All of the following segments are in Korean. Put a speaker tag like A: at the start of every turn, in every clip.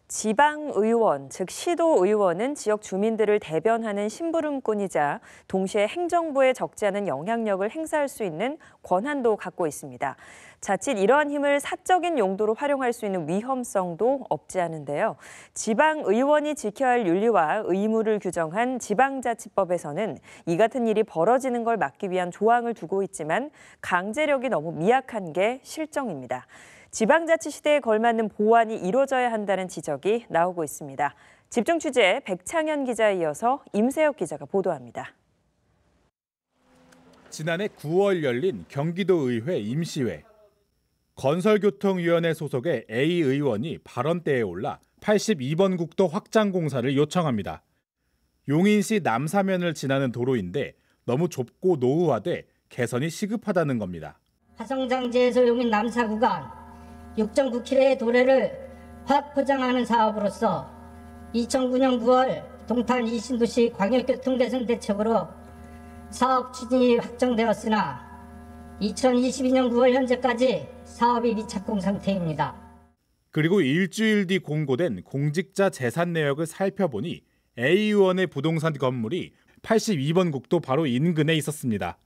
A: 지방의원, 즉 시도의원은 지역 주민들을 대변하는 심부름꾼이자 동시에 행정부에 적지 않은 영향력을 행사할 수 있는 권한도 갖고 있습니다. 자칫 이러한 힘을 사적인 용도로 활용할 수 있는 위험성도 없지 않은데요. 지방의원이 지켜야 할 윤리와 의무를 규정한 지방자치법에서는 이 같은 일이 벌어지는 걸 막기 위한 조항을 두고 있지만 강제력이 너무 미약한 게 실정입니다. 지방자치 시대에 걸맞는 보완이 이루어져야 한다는 지적이 나오고 있습니다. 집중 취재 백창현 기자에 이어서 임세혁 기자가 보도합니다.
B: 지난해 9월 열린 경기도의회 임시회. 건설교통위원회 소속의 A 의원이 발언대에 올라 82번 국도 확장 공사를 요청합니다. 용인시 남사면을 지나는 도로인데 너무 좁고 노후화돼 개선이 시급하다는 겁니다.
C: 화성장지에서 용인 남사 구간 6.9km의 도로를 확 포장하는 사업으로서 2009년 9월 동탄 이신도시 광역교통 개선 대책으로 사업 추진이 확정되었으나 2022년 9월 현재까지 사업이 미착공 상태입니다.
B: 그리고 일주일 뒤 공고된 공직자 재산 내역을 살펴보니 A 의원의 부동산 건물이 82번 국도 바로 인근에 있었습니다.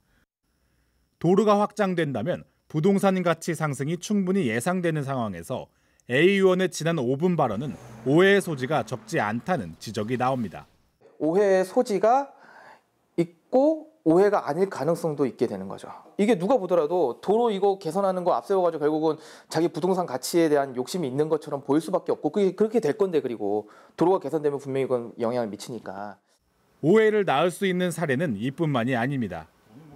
B: 도로가 확장된다면 부동산 가치 상승이 충분히 예상되는 상황에서 A 의원의 지난 5분 발언은 오해의 소지가 적지 않다는 지적이 나옵니다.
D: 오해의 소지가 있고 오해가 아닐 가능성도 있게 되는 거죠. 이게 누가 보더라도 도로 이거 개선하는 거 앞세워가지고 결국은 자기 부동산 가치에 대한 욕심이 있는 것처럼 보일 수밖에 없고 그게 그렇게 될 건데, 그리고 도로가 개선되면 분명히 이건 영향을 미치니까.
B: 오해를 낳을 수 있는 사례는 이뿐만이 아닙니다.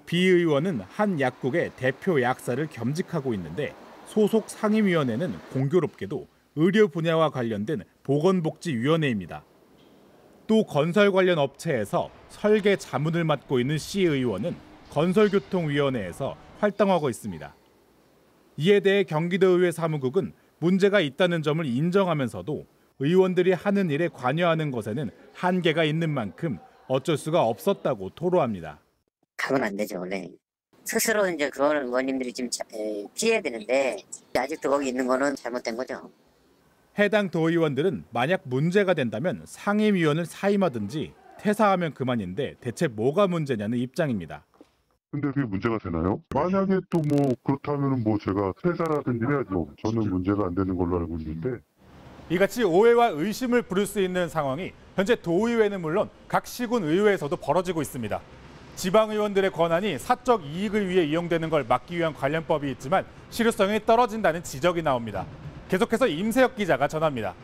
B: B 의원은 한 약국의 대표 약사를 겸직하고 있는데 소속 상임위원회는 공교롭게도 의료 분야와 관련된 보건복지위원회입니다. 또 건설 관련 업체에서 설계 자문을 맡고 있는 C 의원은 건설교통위원회에서 활동하고 있습니다. 이에 대해 경기도의회 사무국은 문제가 있다는 점을 인정하면서도 의원들이 하는 일에 관여하는 것에는 한계가 있는 만큼 어쩔 수가 없었다고 토로합니다.
E: 가면 안 되죠, 원래. 스스로 이제 그거를 의원님들이 좀 피해야 되는데 아직도 거기 있는 거는 잘못된 거죠.
B: 해당 도의원들은 만약 문제가 된다면 상임위원을 사임하든지 퇴사하면 그만인데 대체 뭐가 문제냐는 입장입니다.
F: 근데 그게 문제가 되나요? 만약에 또 뭐 그렇다면 뭐 제가 퇴사라든지 해야죠. 저는 문제가 안 되는 걸로 알고 있는데.
B: 이같이 오해와 의심을 부를 수 있는 상황이 현재 도의회는 물론 각 시군 의회에서도 벌어지고 있습니다. 지방의원들의 권한이 사적 이익을 위해 이용되는 걸 막기 위한 관련법이 있지만 실효성이 떨어진다는 지적이 나옵니다. 계속해서 임세혁 기자가 전합니다.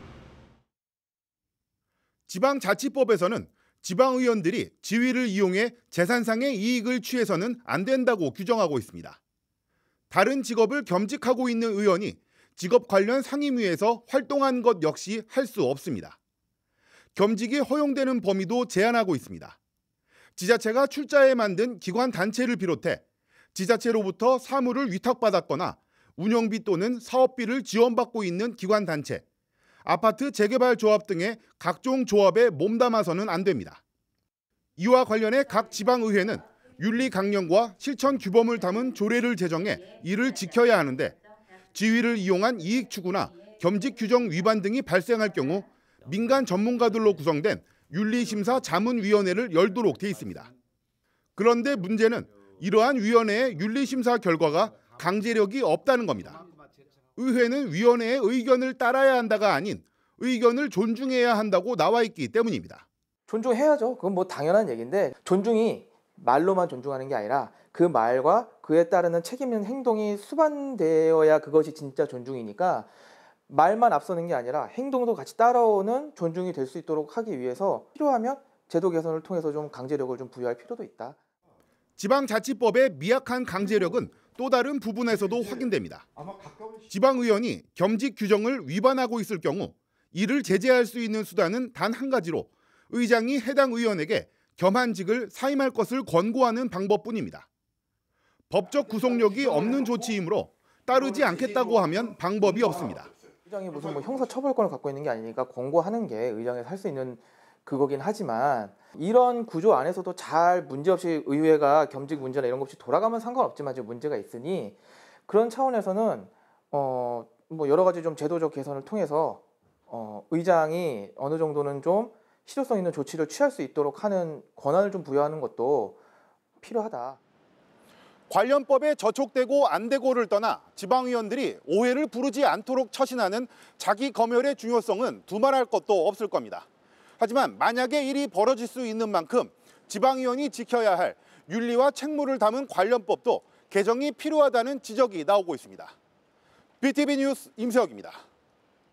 G: 지방자치법에서는 지방의원들이 지위를 이용해 재산상의 이익을 취해서는 안 된다고 규정하고 있습니다. 다른 직업을 겸직하고 있는 의원이 직업 관련 상임위에서 활동한 것 역시 할 수 없습니다. 겸직이 허용되는 범위도 제한하고 있습니다. 지자체가 출자해 만든 기관 단체를 비롯해 지자체로부터 사무를 위탁받았거나 운영비 또는 사업비를 지원받고 있는 기관 단체, 아파트 재개발 조합 등의 각종 조합에 몸담아서는 안 됩니다. 이와 관련해 각 지방의회는 윤리 강령과 실천 규범을 담은 조례를 제정해 이를 지켜야 하는데 지위를 이용한 이익 추구나 겸직 규정 위반 등이 발생할 경우 민간 전문가들로 구성된 윤리심사 자문위원회를 열도록 돼 있습니다. 그런데 문제는 이러한 위원회의 윤리심사 결과가 강제력이 없다는 겁니다. 의회는 위원회의 의견을 따라야 한다가 아닌 의견을 존중해야 한다고 나와 있기 때문입니다.
D: 존중해야죠. 그건 뭐 당연한 얘기인데, 존중이 말로만 존중하는 게 아니라 그 말과 그에 따르는 책임 있는 행동이 수반되어야 그것이 진짜 존중이니까 말만 앞서는 게 아니라 행동도 같이 따라오는 존중이 될 수 있도록 하기 위해서 필요하면 제도 개선을 통해서 좀 강제력을 좀 부여할 필요도 있다.
G: 지방자치법의 미약한 강제력은 또 다른 부분에서도 확인됩니다. 지방의원이 겸직 규정을 위반하고 있을 경우 이를 제재할 수 있는 수단은 단 한 가지로 의장이 해당 의원에게 겸한직을 사임할 것을 권고하는 방법뿐입니다. 법적 구속력이 없는 조치이므로 따르지 않겠다고 하면 방법이 없습니다.
D: 의장이 무슨 뭐 형사처벌권을 갖고 있는 게 아니니까 권고하는 게 의장에서 할 수 있는 그거긴 하지만, 이런 구조 안에서도 잘 문제없이 의회가 겸직 문제나 이런 것 없이 돌아가면 상관없지만 지금 문제가 있으니, 그런 차원에서는 뭐 여러 가지 좀 제도적 개선을 통해서 의장이 어느 정도는 좀 실효성 있는 조치를 취할 수 있도록 하는 권한을 좀 부여하는 것도 필요하다.
G: 관련법에 저촉되고 안 되고를 떠나 지방의원들이 오해를 부르지 않도록 처신하는 자기 검열의 중요성은 두말할 것도 없을 겁니다. 하지만 만약에 일이 벌어질 수 있는 만큼 지방의원이 지켜야 할 윤리와 책무를 담은 관련법도 개정이 필요하다는 지적이 나오고 있습니다. BTV 뉴스 임세혁입니다.